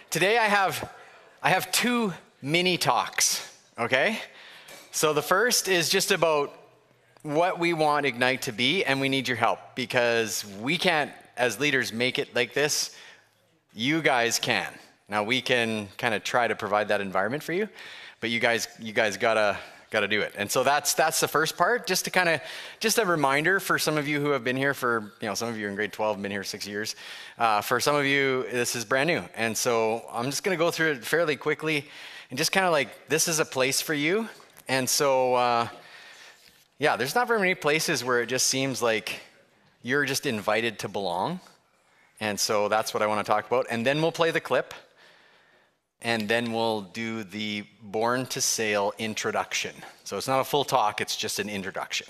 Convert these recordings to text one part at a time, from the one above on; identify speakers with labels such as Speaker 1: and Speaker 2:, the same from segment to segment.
Speaker 1: Today I have two mini talks, okay? So the first is just about what we want Ignite to be, and we need your help because we can't, as leaders, make it like this. You guys can. Now we can kind of try to provide that environment for you, but you guys gotta do it. And so that's the first part. Just a reminder for some of you who have been here for, some of you are in grade 12, been here 6 years. For some of you, this is brand new. And so I'm just gonna go through it fairly quickly and just kind of like, this is a place for you. And so, there's not very many places where it just seems like you're just invited to belong. And so that's what I want to talk about. And then we'll play the clip. And then we'll do the Born to Sail introduction. So it's not a full talk, it's just an introduction.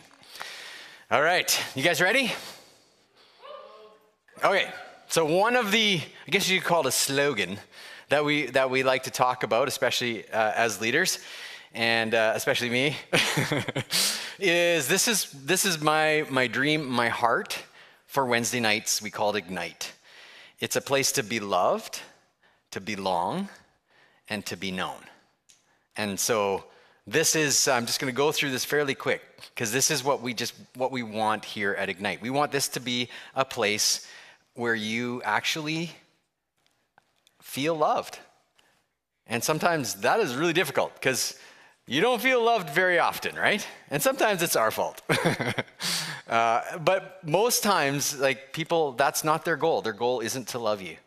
Speaker 1: All right, you guys ready? Okay, so one of the, I guess you could call it a slogan that we like to talk about, especially as leaders, and especially me, is this is my dream, my heart for Wednesday nights. We call it Ignite. It's a place to be loved, to belong, and to be known. And so this is, I'm just going to go through this fairly quick because this is what we want here at Ignite. We want this to be a place where you actually feel loved. And sometimes that is really difficult because you don't feel loved very often, right? And sometimes it's our fault. But most times, like people, that's not their goal. Their goal isn't to love you.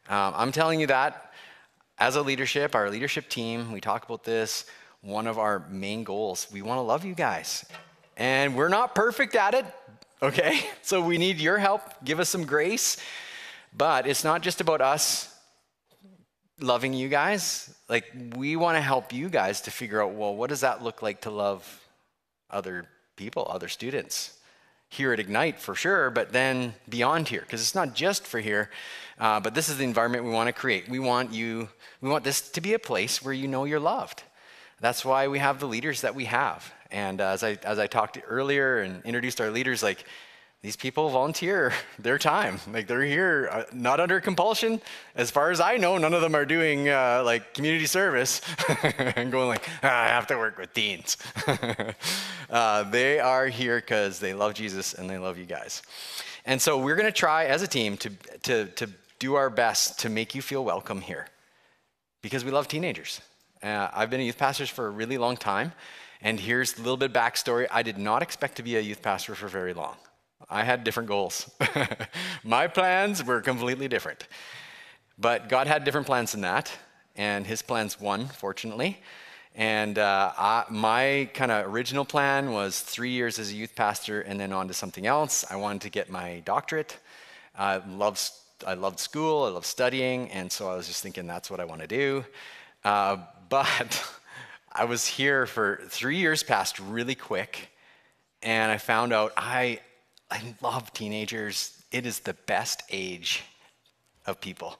Speaker 1: I'm telling you that as a leadership, our leadership team, we talk about this. One of our main goals, we want to love you guys. And we're not perfect at it, okay? So we need your help. Give us some grace. But it's not just about us loving you guys. Like, we want to help you guys to figure out, well, what does that look like to love other people, other students? Here at Ignite for sure, but then beyond here, because it's not just for here, but this is the environment we want to create. We want this to be a place where you know you're loved. That's why we have the leaders that we have. And as I talked earlier and introduced our leaders, like these people volunteer their time. Like they're here, not under compulsion. As far as I know, none of them are doing like community service and going like, I have to work with teens. They are here because they love Jesus and they love you guys. And so we're going to try as a team to do our best to make you feel welcome here because we love teenagers. I've been a youth pastor for a really long time. And here's a little bit of backstory. I did not expect to be a youth pastor for very long. I had different goals. My plans were completely different. But God had different plans than that. And his plans won, fortunately. And my kind of original plan was 3 years as a youth pastor and then on to something else. I wanted to get my doctorate. I loved school. I loved studying. And so I was just thinking that's what I want to do. But I was here for 3 years passed really quick. And I found out I love teenagers. It is the best age of people.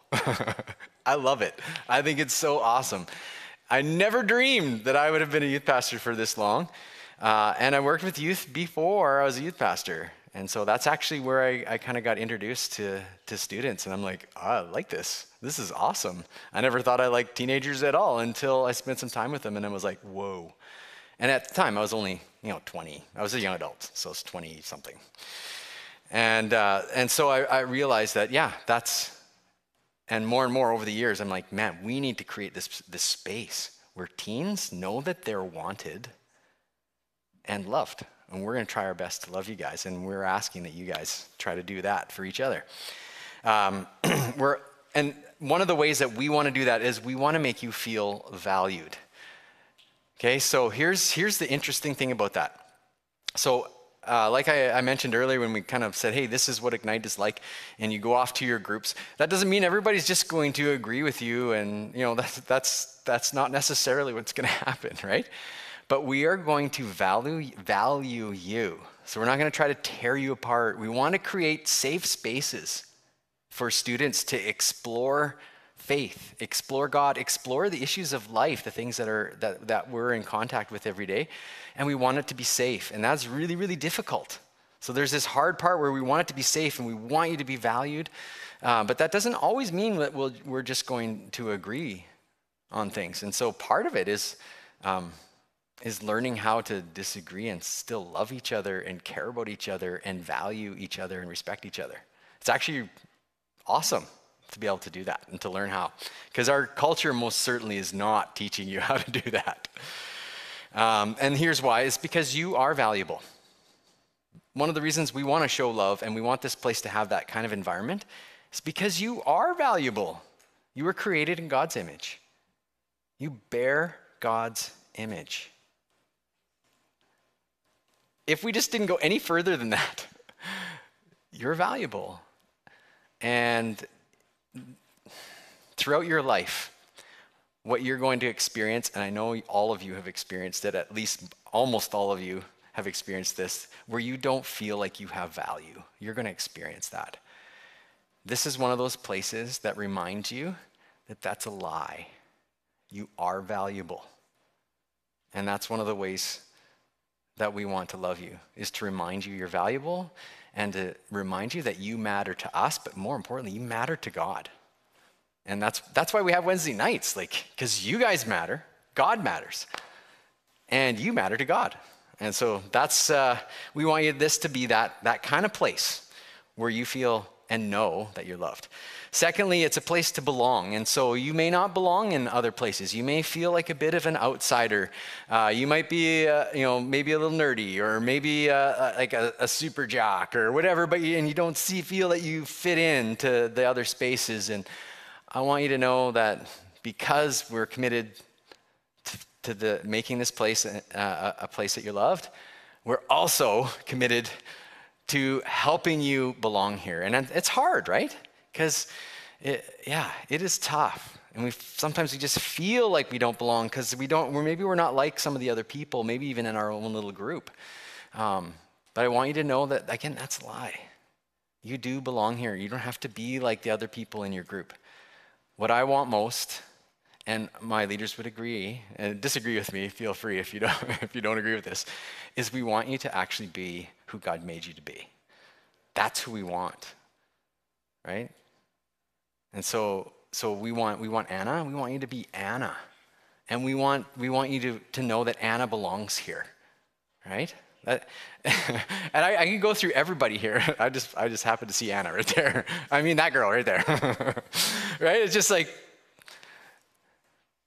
Speaker 1: I love it. I think it's so awesome. I never dreamed that I would have been a youth pastor for this long. And I worked with youth before I was a youth pastor. And so that's actually where I kind of got introduced to students. And I'm like, oh, I like this. This is awesome. I never thought I liked teenagers at all until I spent some time with them. And I was like, whoa. And at the time, I was only 20. I was a young adult, so it's 20-something. And so I realized that, and more over the years, I'm like, man, we need to create this space where teens know that they're wanted and loved. And we're going to try our best to love you guys. And we're asking that you guys try to do that for each other. And one of the ways that we want to do that is we want to make you feel valued. Okay, so here's the interesting thing about that. So like I mentioned earlier when we kind of said, hey, this is what Ignite is like, and you go off to your groups, that doesn't mean everybody's just going to agree with you, and that's not necessarily what's going to happen, right? But we are going to value you. So we're not going to try to tear you apart. We want to create safe spaces for students to explore faith, explore God, explore the issues of life, the things that we're in contact with every day, and we want it to be safe, and that's really, really difficult. So there's this hard part where we want it to be safe and we want you to be valued, but that doesn't always mean that we're just going to agree on things. And so part of it is learning how to disagree and still love each other and care about each other and value each other and respect each other. It's actually awesome to be able to do that and to learn how, because our culture most certainly is not teaching you how to do that. And here's why. It's because you are valuable. One of the reasons we want to show love and we want this place to have that kind of environment is because you are valuable. You were created in God's image. You bear God's image. If we just didn't go any further than that, you're valuable. And throughout your life, what you're going to experience, and I know all of you have experienced it, at least almost all of you have experienced this, where you don't feel like you have value. You're going to experience that. This is one of those places that reminds you that that's a lie. You are valuable. And that's one of the ways that we want to love you, is to remind you you're valuable and to remind you that you matter to us, but more importantly, you matter to God. And that's why we have Wednesday nights, because you guys matter, God matters, and you matter to God. And so we want this to be that kind of place where you feel and know that you're loved. Secondly, it's a place to belong. And so you may not belong in other places. You may feel like a bit of an outsider. You might be, maybe a little nerdy, or maybe like a super jock or whatever, and you don't feel that you fit into the other spaces. And I want you to know that because we're committed to making this place a place that you're loved, we're also committed to helping you belong here. And it's hard, right? Because it is tough. And sometimes we just feel like we don't belong because maybe we're not like some of the other people, maybe even in our own little group. But I want you to know that, again, that's a lie. You do belong here. You don't have to be like the other people in your group. What I want most, and my leaders would agree, and disagree with me, feel free if you don't agree with this, is we want you to actually be who God made you to be. That's who we want, right? And so we want Anna. We want you to be Anna, and we want you to know that Anna belongs here, right? And I can go through everybody here. I just happen to see Anna right there. I mean that girl right there, right? It's just like.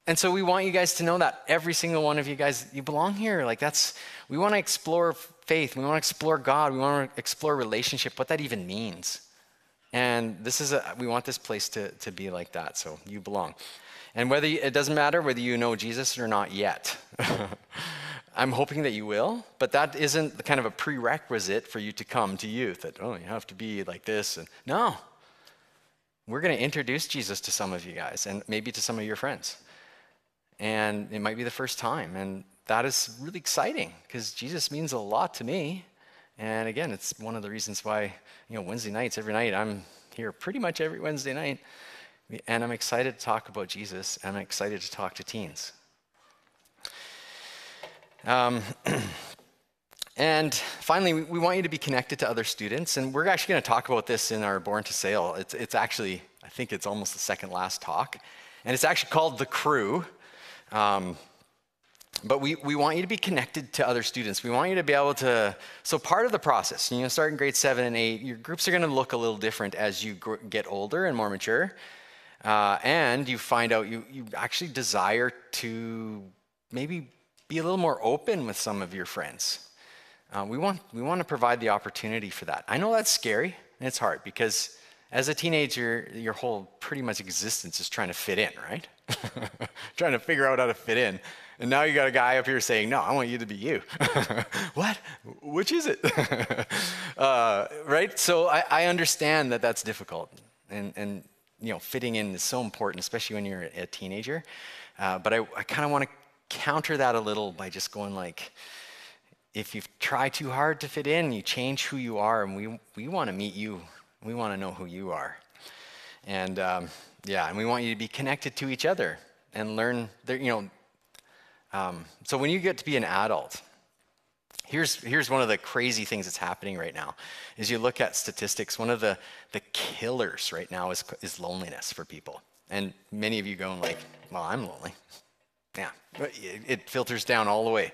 Speaker 1: And so we want you guys to know that every single one of you guys, you belong here. We want to explore faith. We want to explore God. We want to explore relationship, what that even means. And we want this place to be like that. So you belong. And it doesn't matter whether you know Jesus or not yet. I'm hoping that you will, but that isn't kind of a prerequisite for you to come to youth, that, you have to be like this. No. We're going to introduce Jesus to some of you guys and maybe to some of your friends. And it might be the first time. And that is really exciting because Jesus means a lot to me. And again, it's one of the reasons why, Wednesday nights, every night, I'm here pretty much every Wednesday night. And I'm excited to talk about Jesus. And I'm excited to talk to teens. And finally, we want you to be connected to other students. And we're actually going to talk about this in our Born to Sail. It's actually, I think it's almost the second last talk. And it's actually called The Crew. But we want you to be connected to other students. We want you to be able to, so part of the process, starting grade 7 and 8, your groups are going to look a little different as you get older and more mature. And you find out you actually desire to maybe be a little more open with some of your friends. We want to provide the opportunity for that. I know that's scary and it's hard because as a teenager, your whole pretty much existence is trying to fit in, right? Trying to figure out how to fit in. And now you got a guy up here saying, no, I want you to be you. What? Which is it? Right? So I understand that that's difficult. And fitting in is so important, especially when you're a teenager. But I kind of want to counter that a little by just going if you try too hard to fit in, you change who you are, and we want to meet you. We want to know who you are. And Yeah, and we want you to be connected to each other and learn, so when you get to be an adult, here's one of the crazy things that's happening right now, is you look at statistics, one of the killers right now is loneliness for people. And many of you going like, well, I'm lonely. Yeah, it filters down all the way.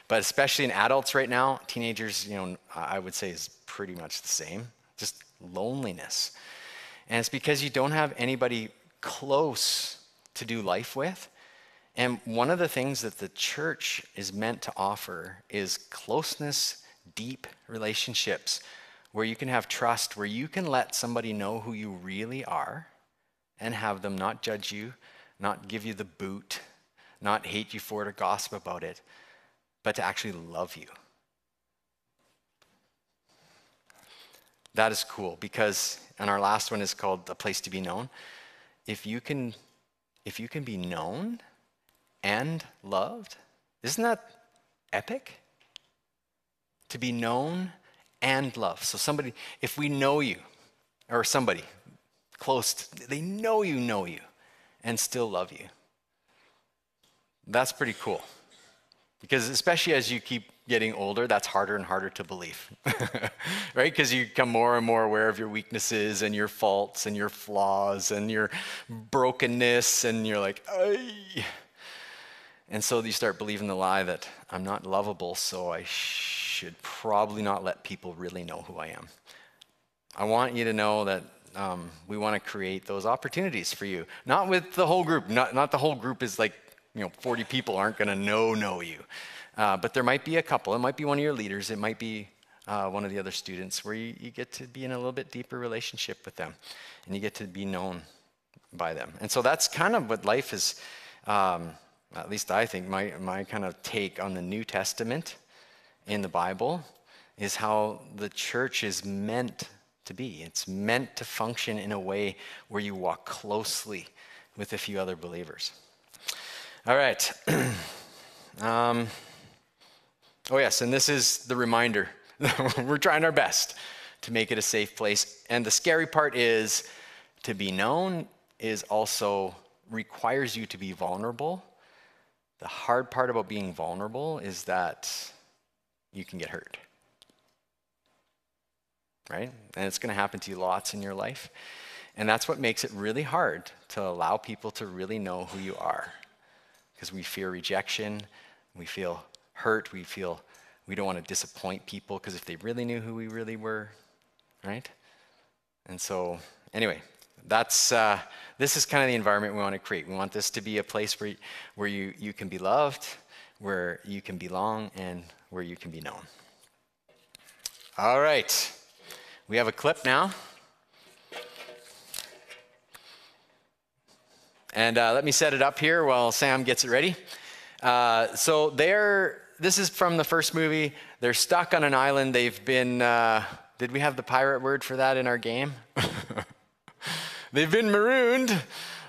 Speaker 1: But especially in adults right now, teenagers, I would say is pretty much the same, just loneliness. And it's because you don't have anybody close to do life with. And one of the things that the church is meant to offer is closeness, deep relationships, where you can have trust, where you can let somebody know who you really are and have them not judge you, not give you the boot, not hate you for it or gossip about it, but to actually love you. That is cool, because, and our last one is called A Place to Be Known. If you can be known and loved, isn't that epic? To be known and loved. So somebody, if we know you, or somebody close, they know you, and still love you. That's pretty cool. Because especially as you keep getting older, that's harder and harder to believe, right? Because you become more and more aware of your weaknesses and your faults and your flaws and your brokenness, and you're like, ay. And so you start believing the lie that I'm not lovable, so I should probably not let people really know who I am. I want you to know that we want to create those opportunities for you. Not with the whole group. Not the whole group is like, 40 people aren't going to know you. But there might be a couple. It might be one of your leaders. It might be one of the other students where you get to be in a little bit deeper relationship with them, and you get to be known by them. And so that's kind of what life is, at least I think, my kind of take on the New Testament in the Bible is how the church is meant to be. It's meant to function in a way where you walk closely with a few other believers. All right. Oh yes, and this is the reminder. We're trying our best to make it a safe place. And the scary part is to be known is also requires you to be vulnerable. The hard part about being vulnerable is that you can get hurt. Right? And it's going to happen to you lots in your life. And that's what makes it really hard to allow people to really know who you are. Because we fear rejection, we feel hurt, we don't want to disappoint people, because if they really knew who we really were, right? And so, anyway, this is kind of the environment we want to create. We want this to be a place where you can be loved, where you can belong, and where you can be known. All right, we have a clip now. And let me set it up here while Sam gets it ready. So this is from the first movie. They're stuck on an island. They've been, did we have the pirate word for that in our game? They've been marooned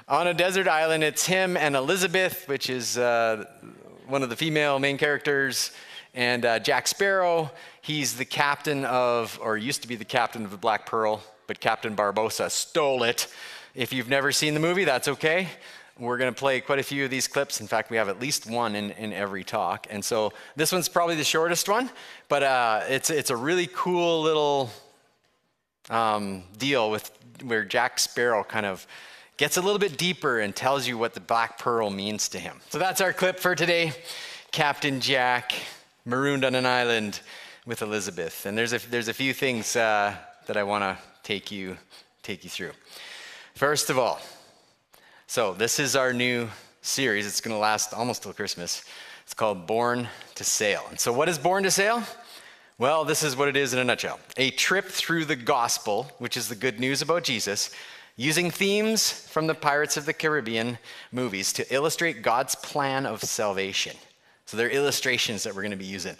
Speaker 1: on a desert island. It's him and Elizabeth, which is one of the female main characters, and Jack Sparrow. He's the captain of, or used to be the captain of the Black Pearl, but Captain Barbossa stole it. If you've never seen the movie, that's okay. We're going to play quite a few of these clips. In fact, we have at least one in every talk. And so this one's probably the shortest one, but it's a really cool little deal with where Jack Sparrow kind of gets a little bit deeper and tells you what the Black Pearl means to him. So that's our clip for today. Captain Jack, marooned on an island with Elizabeth. And there's a few things that I want to take you through. First of all, so this is our new series. It's going to last almost till Christmas. It's called Born to Sail. And so what is Born to Sail? Well, this is what it is in a nutshell. A trip through the gospel, which is the good news about Jesus, using themes from the Pirates of the Caribbean movies to illustrate God's plan of salvation. So they're illustrations that we're going to be using.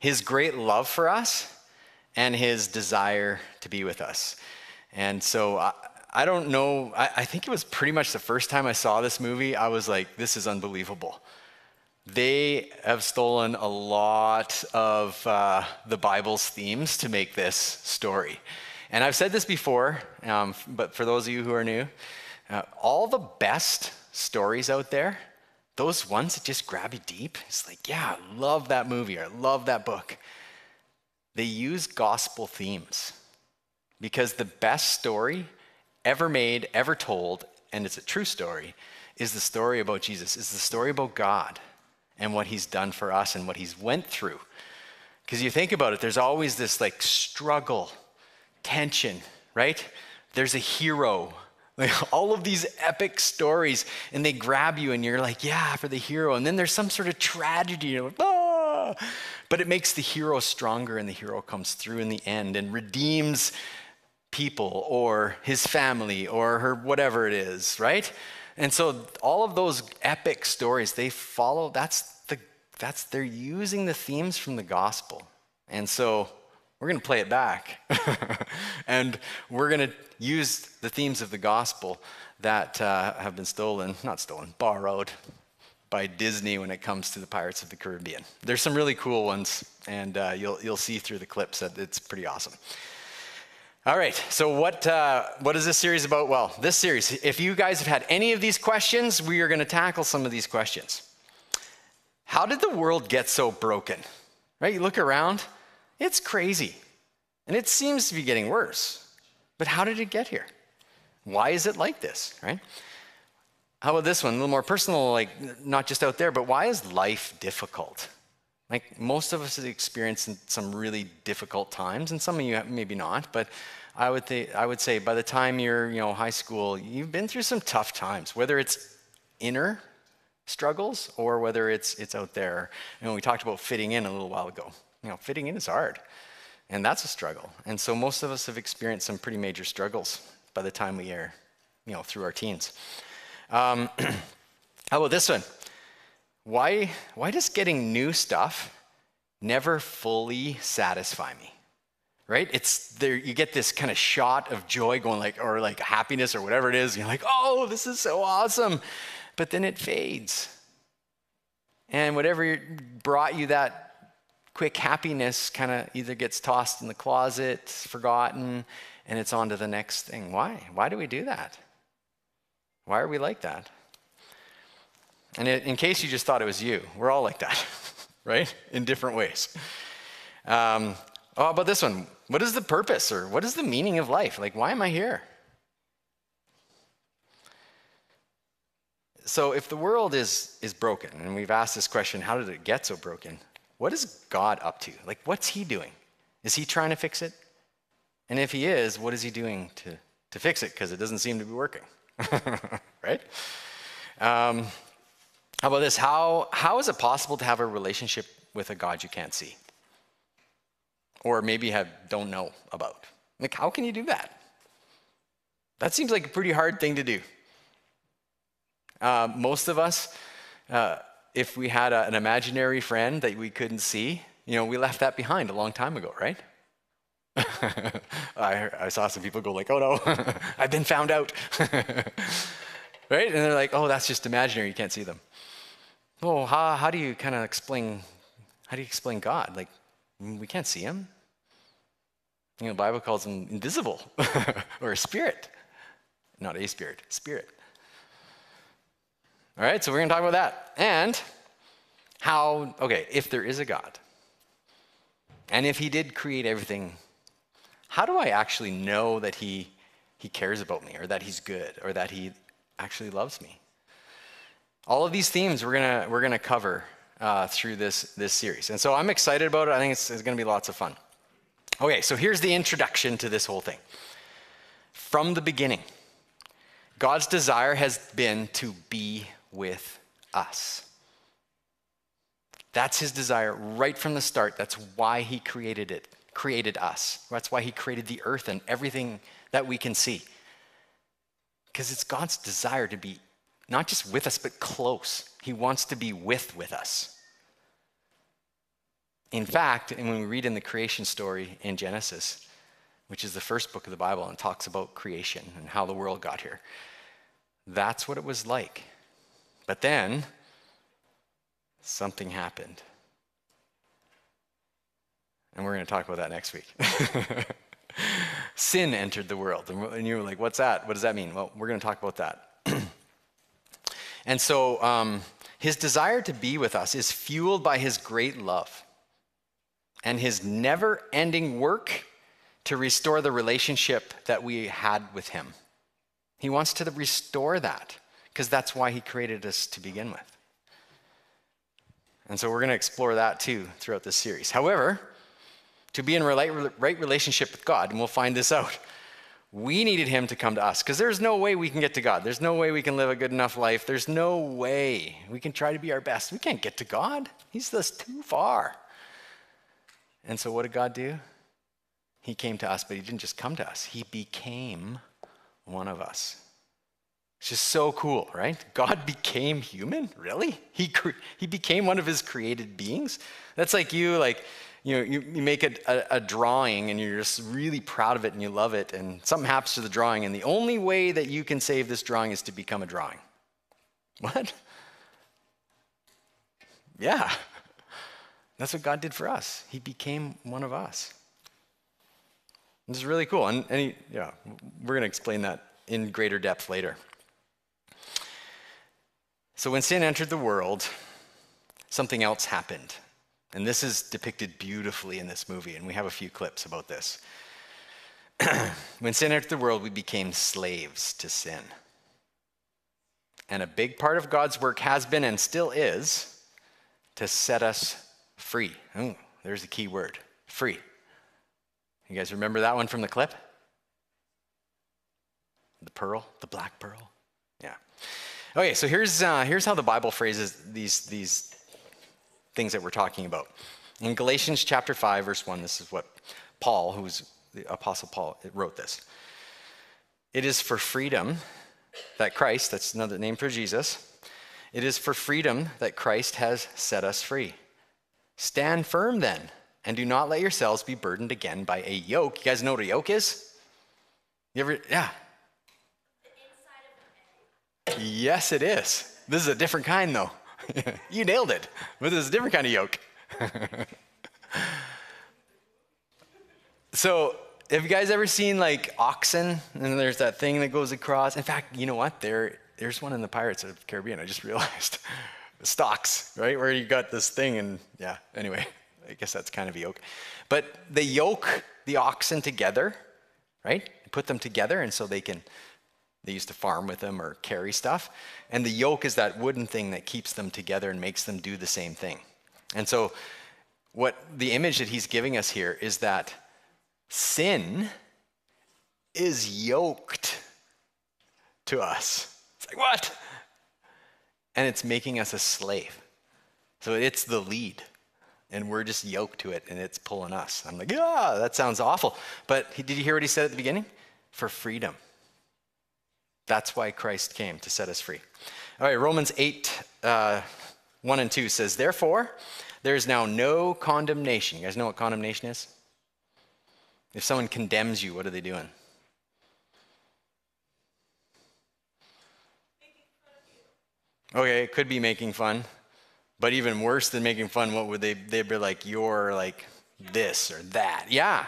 Speaker 1: His great love for us and his desire to be with us. And so I don't know, I think it was pretty much the first time I saw this movie, I was like, this is unbelievable. They have stolen a lot of the Bible's themes to make this story. And I've said this before, but for those of you who are new, All the best stories out there, those ones that just grab you deep, it's like, yeah, I love that movie, or I love that book. They use gospel themes because the best story ever made, ever told, and it's a true story, is the story about Jesus, is the story about God and what he's done for us and what he's went through. Because you think about it, there's always this like struggle, tension, right? There's a hero, like all of these epic stories, and they grab you and you're like, yeah, for the hero. And then there's some sort of tragedy, you're like, ah! But it makes the hero stronger, and the hero comes through in the end and redeems people or his family or her, whatever it is, right? And so all of those epic stories, they follow, they're using the themes from the gospel. And so we're going to play it back. And we're going to use the themes of the gospel that have been borrowed by Disney when it comes to the Pirates of the Caribbean. There's some really cool ones, and you'll see through the clips that it's pretty awesome. All right, so what is this series about? Well, this series, if you guys have had any of these questions, we are going to tackle some of these questions. How did the world get so broken? Right? You look around, it's crazy. And it seems to be getting worse. But how did it get here? Why is it like this, right? How about this one, a little more personal, like not just out there, but why is life difficult? Like most of us have experienced some really difficult times, and some of you maybe not, but I would say by the time you're high school, you've been through some tough times, whether it's inner struggles or whether it's out there. We talked about fitting in a little while ago. Fitting in is hard, and that's a struggle. And so most of us have experienced some pretty major struggles by the time we are, through our teens. How about this one? Why does getting new stuff never fully satisfy me? Right? It's there. You get this kind of shot of joy going or happiness or whatever it is. You're like, oh, this is so awesome. But then it fades. And whatever brought you that quick happiness kind of either gets tossed in the closet, forgotten, and it's on to the next thing. Why? Why do we do that? Why are we like that? And in case you just thought it was you, we're all like that, right? In different ways. How about this one? What is the purpose, or what is the meaning of life? Like, why am I here? So if the world is broken, and we've asked this question, how did it get so broken? What is God up to? Like, what's he doing? Is he trying to fix it? And if he is, what is he doing to fix it? Because it doesn't seem to be working, right? How about this? How is it possible to have a relationship with a God you can't see? Or maybe don't know about? Like, how can you do that? That seems like a pretty hard thing to do. Most of us, if we had an imaginary friend that we couldn't see, we left that behind a long time ago, right? I saw some people go like, oh no, I've been found out. Right? And they're like, oh, that's just imaginary, you can't see them. Oh, how do you kind of explain God? Like, we can't see him. The Bible calls him invisible or a spirit. Not a spirit, spirit. All right, so we're going to talk about that. And if there is a God, and if he did create everything, how do I actually know that he cares about me, or that he's good, or that he actually loves me? All of these themes we're gonna cover through this series, and so I'm excited about it. I think it's going to be lots of fun. Okay, so here's the introduction to this whole thing. From the beginning, God's desire has been to be with us. That's his desire right from the start. That's why he created us. That's why he created the earth and everything that we can see. Because it's God's desire to be not just with us, but close. He wants to be with us. In fact, and when we read in the creation story in Genesis, which is the first book of the Bible and talks about creation and how the world got here, that's what it was like. But then something happened. And we're going to talk about that next week. Sin entered the world. And you were like, what's that? What does that mean? Well, we're going to talk about that. And so his desire to be with us is fueled by his great love and his never-ending work to restore the relationship that we had with him. He wants to restore that because that's why he created us to begin with. And so we're going to explore that too throughout this series. However, to be in right relationship with God, and we'll find this out, we needed him to come to us because there's no way we can get to God. There's no way we can live a good enough life. There's no way we can try to be our best. We can't get to God. He's just too far. And so what did God do? He came to us, but he didn't just come to us. He became one of us. It's just so cool, right? God became human? Really? He became one of his created beings? That's like you make a drawing and you're just really proud of it and you love it and something happens to the drawing and the only way that you can save this drawing is to become a drawing. What? Yeah. That's what God did for us. He became one of us. This is really cool. And we're going to explain that in greater depth later. So when sin entered the world, something else happened. And this is depicted beautifully in this movie, and we have a few clips about this. When sin entered the world, we became slaves to sin. And a big part of God's work has been and still is to set us free. Oh, there's a key word, free. You guys remember that one from the clip? The pearl, the black pearl? Yeah. Okay, so here's how the Bible phrases these things that we're talking about. In Galatians chapter 5, verse 1, this is what Paul, who's the Apostle Paul, wrote this. It is for freedom that Christ, that's another name for Jesus, it is for freedom that Christ has set us free. Stand firm then, and do not let yourselves be burdened again by a yoke. You guys know what a yoke is? You ever, yeah. Yes, it is. This is a different kind, though. You nailed it. But this is a different kind of yoke. So, have you guys ever seen like oxen? And there's that thing that goes across. In fact, you know what? There's one in the Pirates of the Caribbean. I just realized. The stocks, right? Where you got this thing and yeah, anyway, I guess that's kind of a yoke. But they yoke the oxen together, right? Put them together and so they used to farm with them or carry stuff. And the yoke is that wooden thing that keeps them together and makes them do the same thing. And so what the image that he's giving us here is that sin is yoked to us. It's like, what? And it's making us a slave. So it's the lead. And we're just yoked to it and it's pulling us. I'm like, yeah, that sounds awful. But did you hear what he said at the beginning? For freedom. That's why Christ came, to set us free. All right, Romans 8, 1 and 2 says, therefore, there is now no condemnation. You guys know what condemnation is? If someone condemns you, what are they doing? Okay, it could be making fun. But even worse than making fun, what would they'd be like, you're like this or that. Yeah.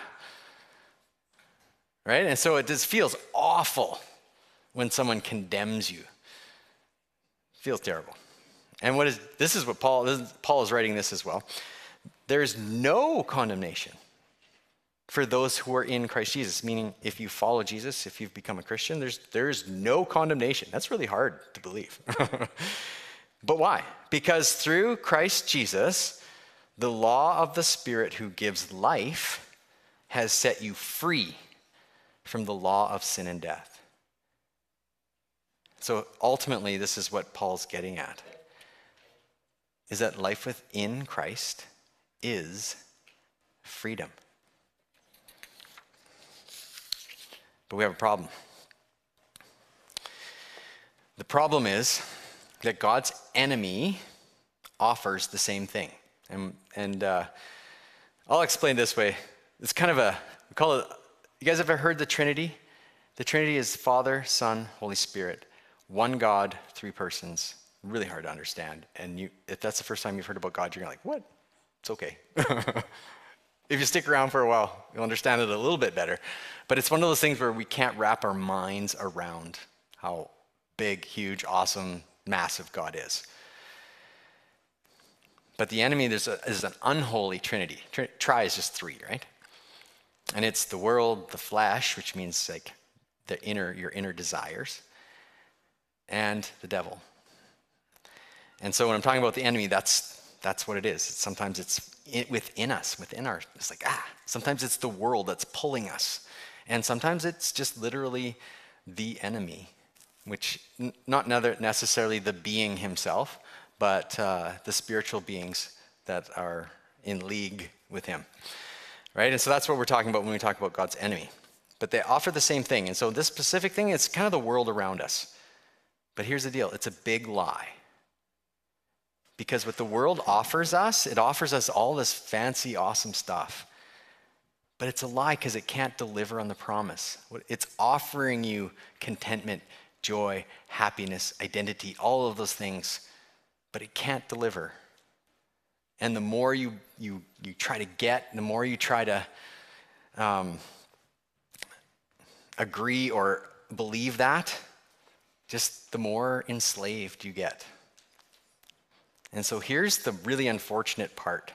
Speaker 1: Right? And so it just feels awful when someone condemns you. It feels terrible. And this is what Paul is writing this as well. There's no condemnation for those who are in Christ Jesus, meaning if you follow Jesus, if you've become a Christian, there's no condemnation. That's really hard to believe. But why? Because through Christ Jesus, the law of the Spirit who gives life has set you free from the law of sin and death. So ultimately, this is what Paul's getting at, is that life within Christ is freedom. But we have a problem. The problem is that God's enemy offers the same thing. And I'll explain this way. It's kind of we call it, you guys ever heard the Trinity? The Trinity is Father, Son, Holy Spirit. One God, three persons. Really hard to understand. And if that's the first time you've heard about God, you're like, what? It's okay. If you stick around for a while, you'll understand it a little bit better. But it's one of those things where we can't wrap our minds around how big, huge, awesome, massive God is. But the enemy is an unholy trinity. Tri is just three, right? And it's the world, the flesh, which means like your inner desires, and the devil. And so when I'm talking about the enemy, that's what it is. Sometimes it's within us, it's like, sometimes it's the world that's pulling us. And sometimes it's just literally the enemy, which not necessarily the being himself, but the spiritual beings that are in league with him, right? And so that's what we're talking about when we talk about God's enemy. But they offer the same thing. And so this specific thing, it's kind of the world around us. But here's the deal. It's a big lie. Because what the world offers us, it offers us all this fancy, awesome stuff. But it's a lie because it can't deliver on the promise. It's offering you contentment, joy, happiness, identity, all of those things, but it can't deliver. And the more you try to get, the more you try to agree or believe that, just the more enslaved you get. And so here's the really unfortunate part,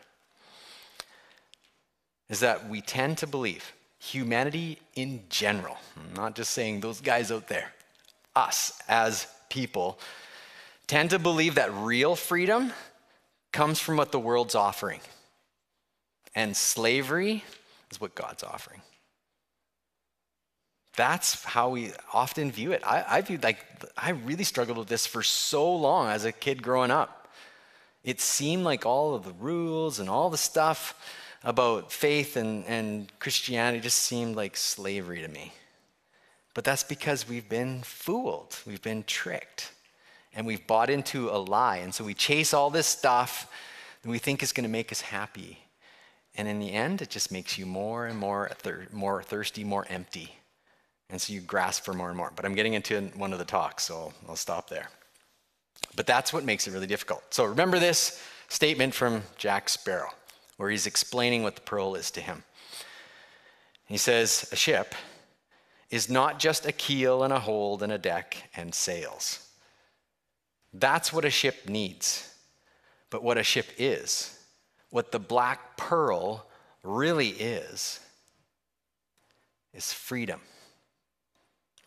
Speaker 1: is that we tend to believe, humanity in general, I'm not just saying those guys out there, us as people, tend to believe that real freedom comes from what the world's offering. And slavery is what God's offering. That's how we often view it. I really struggled with this for so long as a kid growing up. It seemed like all of the rules and all the stuff about faith and Christianity just seemed like slavery to me. But that's because we've been fooled. We've been tricked. And we've bought into a lie. And so we chase all this stuff that we think is going to make us happy. And in the end, it just makes you more and more thirsty, more empty. And so you grasp for more and more. But I'm getting into one of the talks, so I'll stop there. But that's what makes it really difficult. So remember this statement from Jack Sparrow, where he's explaining what the pearl is to him. He says, a ship is not just a keel and a hold and a deck and sails. That's what a ship needs. But what a ship is, what the black pearl really is freedom.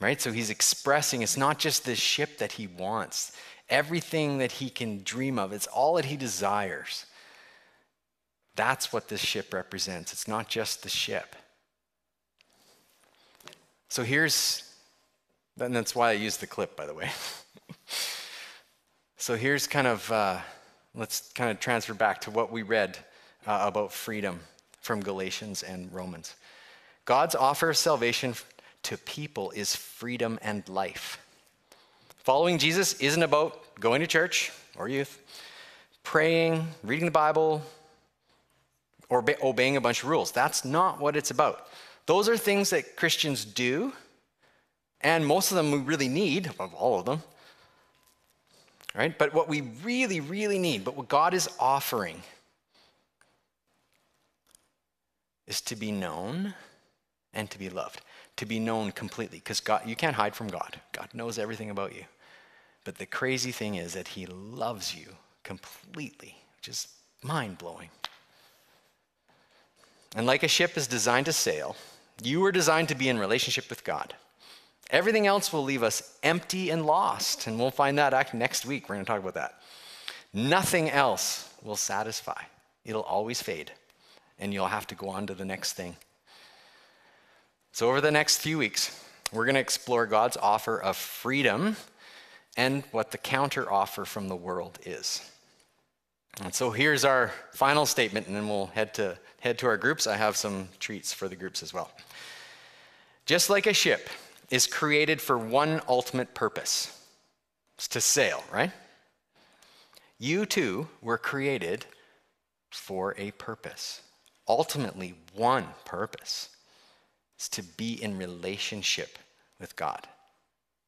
Speaker 1: Right? So he's expressing it's not just this ship that he wants. Everything that he can dream of, it's all that he desires. That's what this ship represents. It's not just the ship. So and that's why I used the clip, by the way. So here's let's kind of transfer back to what we read about freedom from Galatians and Romans. God's offer of salvation to people is freedom and life. Following Jesus isn't about going to church or youth, praying, reading the Bible, or obeying a bunch of rules. That's not what it's about. Those are things that Christians do, and most of them we really need, of all of them, right? But what we really, really need, but what God is offering, is to be known and to be loved. To be known completely, because God, you can't hide from God. God knows everything about you. But the crazy thing is that he loves you completely, which is mind-blowing. And like a ship is designed to sail, you were designed to be in relationship with God. Everything else will leave us empty and lost, and we'll find that next week. We're going to talk about that. Nothing else will satisfy. It'll always fade, and you'll have to go on to the next thing. So over the next few weeks, we're going to explore God's offer of freedom and what the counter offer from the world is. And so here's our final statement, and then we'll head to our groups. I have some treats for the groups as well. Just like a ship is created for one ultimate purpose, it's to sail, right? You too were created for a purpose. Ultimately, one purpose. Is to be in relationship with God.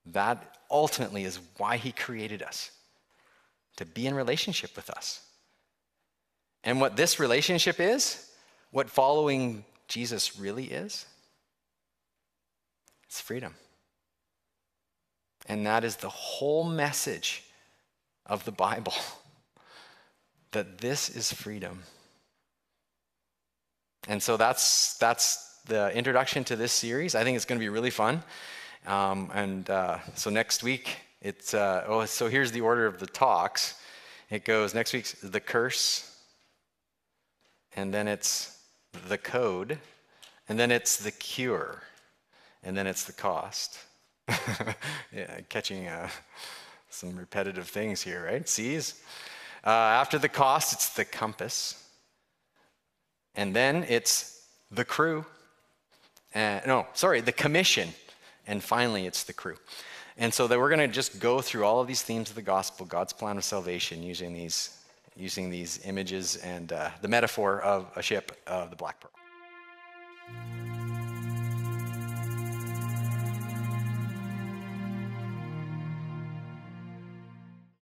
Speaker 1: That ultimately is why he created us, to be in relationship with us. And what this relationship is, what following Jesus really is? It's freedom. And that is the whole message of the Bible, that this is freedom. And so that's the introduction to this series. I think it's going to be really fun. So next week, so here's the order of the talks. It goes, next week's the curse, and then it's the code, and then it's the cure, and then it's the cost. Yeah, catching some repetitive things here, right? C's. After the cost, it's the compass. And then it's the crew. The commission. And finally, it's the crew. And so that we're going to just go through all of these themes of the gospel, God's plan of salvation, using these images and the metaphor of a ship, the Black Pearl.